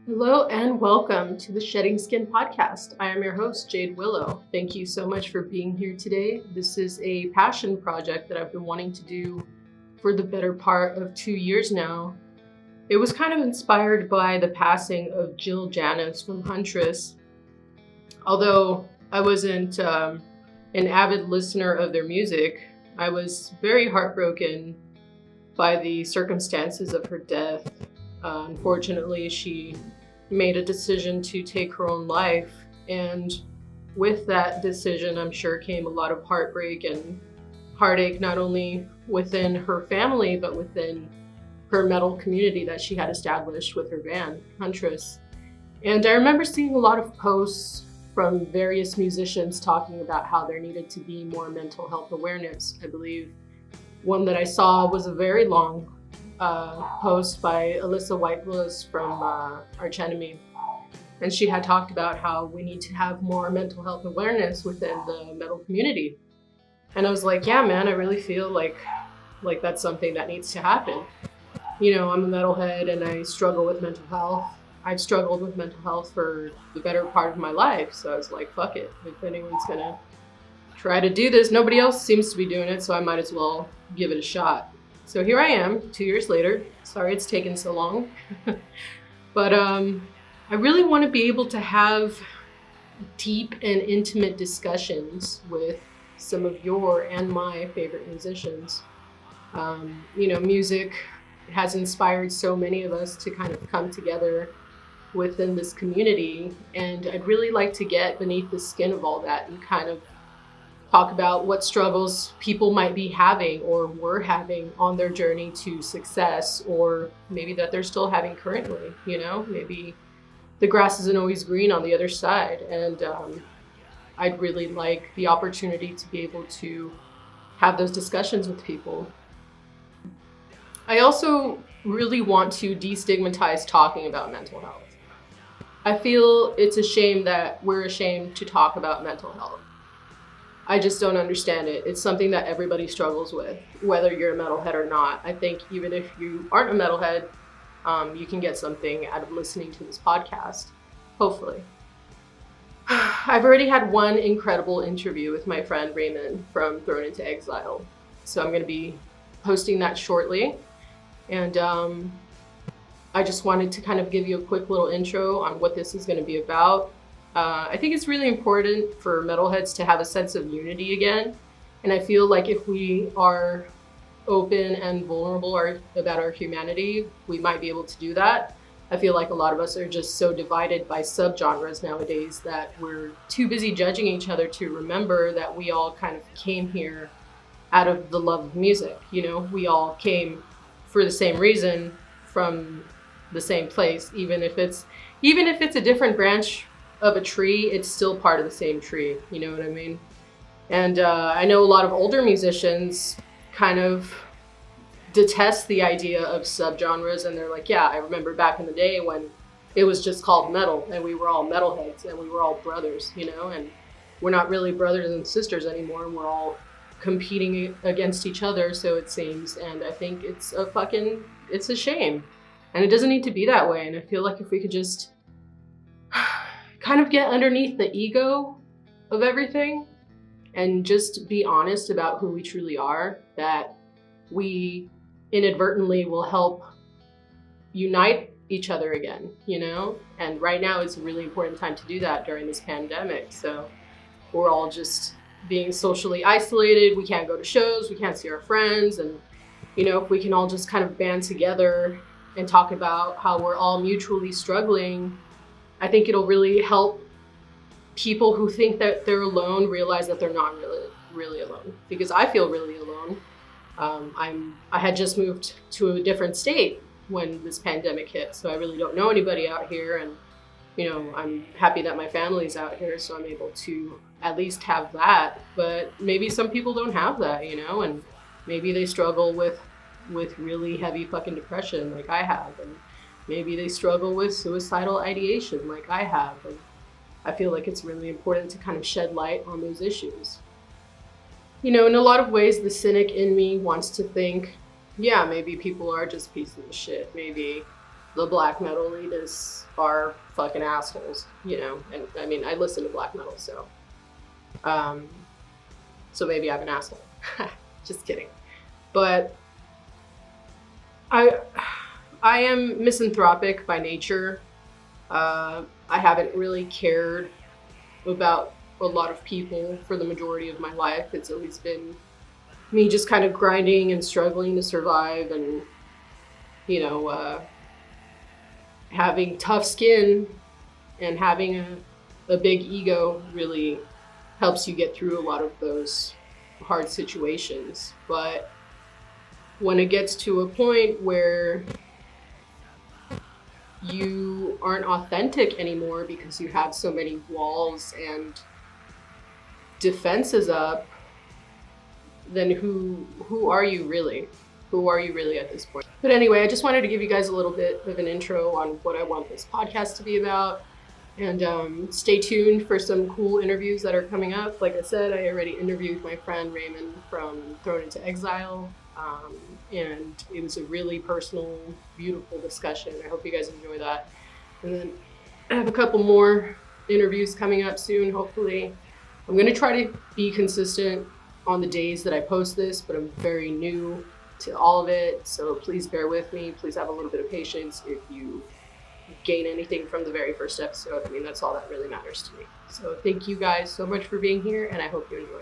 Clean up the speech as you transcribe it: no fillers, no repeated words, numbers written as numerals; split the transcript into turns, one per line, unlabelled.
Hello and welcome to the Shedding Skin podcast. I am your host, Jade Willow. Thank you so much for being here today. This is a passion project that I've been wanting to do for the better part of 2 years now. It was kind of inspired by the passing of Jill Janis from Huntress. Although I wasn't an avid listener of their music, I was very heartbroken by the circumstances of her death. Unfortunately, she made a decision to take her own life, and with that decision, I'm sure came a lot of heartbreak and heartache, not only within her family, but within her metal community that she had established with her band, Huntress. And I remember seeing a lot of posts from various musicians talking about how there needed to be more mental health awareness. I believe one that I saw was a very long post by Alyssa Whiteblood from Arch Enemy. And she had talked about how we need to have more mental health awareness within the metal community. And I was like, yeah, man, I really feel like that's something that needs to happen. You know, I'm a metalhead and I struggle with mental health. I've struggled with mental health for the better part of my life. So I was like, fuck it. If anyone's gonna try to do this, nobody else seems to be doing it, so I might as well give it a shot. So here I am, 2 years later. Sorry it's taken so long. But I really want to be able to have deep and intimate discussions with some of your and my favorite musicians. Music has inspired so many of us to kind of come together within this community, and I'd really like to get beneath the skin of all that and kind of talk about what struggles people might be having or were having on their journey to success, or maybe that they're still having currently. Maybe the grass isn't always green on the other side. And I'd really like the opportunity to be able to have those discussions with people. I also really want to destigmatize talking about mental health. I feel it's a shame that we're ashamed to talk about mental health. I just don't understand it. It's something that everybody struggles with, whether you're a metalhead or not. I think even if you aren't a metalhead, you can get something out of listening to this podcast, hopefully. I've already had one incredible interview with my friend Raymond from Thrown into Exile, so I'm going to be posting that shortly. And I just wanted to kind of give you a quick little intro on what this is going to be about. I think it's really important for metalheads to have a sense of unity again. And I feel like if we are open and vulnerable about our humanity, we might be able to do that. I feel like a lot of us are just so divided by subgenres nowadays that we're too busy judging each other to remember that we all kind of came here out of the love of music. We all came for the same reason from the same place. Even if it's a different branch of a tree, it's still part of the same tree. You know what I mean? And I know a lot of older musicians kind of detest the idea of subgenres, and they're like, yeah, I remember back in the day when it was just called metal and we were all metalheads and we were all brothers, and we're not really brothers and sisters anymore, and we're all competing against each other, so it seems. And I think it's a shame, and it doesn't need to be that way. And I feel like if we could just kind of get underneath the ego of everything and just be honest about who we truly are, that we inadvertently will help unite each other again, And right now is a really important time to do that during this pandemic. So we're all just being socially isolated. We can't go to shows, we can't see our friends. And, if we can all just kind of band together and talk about how we're all mutually struggling, I think it'll really help people who think that they're alone realize that they're not really alone. Because I feel really alone. I had just moved to a different state when this pandemic hit, so I really don't know anybody out here. And I'm happy that my family's out here, so I'm able to at least have that. But maybe some people don't have that, and maybe they struggle with really heavy fucking depression like I have, and maybe they struggle with suicidal ideation like I have. And I feel like it's really important to kind of shed light on those issues. In a lot of ways, the cynic in me wants to think, yeah, maybe people are just pieces of shit. Maybe the black metal elitists are fucking assholes, you know. And I mean, I listen to black metal, um, so maybe I'm an asshole. Just kidding. But I am misanthropic by nature. I haven't really cared about a lot of people for the majority of my life. It's always been me just kind of grinding and struggling to survive, and you know, having tough skin and having a big ego really helps you get through a lot of those hard situations. But when it gets to a point where you aren't authentic anymore because you have so many walls and defenses up, then who are you really? Who are you really at this point? But anyway, I just wanted to give you guys a little bit of an intro on what I want this podcast to be about. And stay tuned for some cool interviews that are coming up. Like I said, I already interviewed my friend Raymond from Thrown into Exile. And it was a really personal, beautiful discussion. I hope you guys enjoy that. And then I have a couple more interviews coming up soon, hopefully. I'm going to try to be consistent on the days that I post this, but I'm very new to all of it. So please bear with me. Please have a little bit of patience if you gain anything from the very first episode. I mean, that's all that really matters to me. So thank you guys so much for being here, and I hope you enjoy.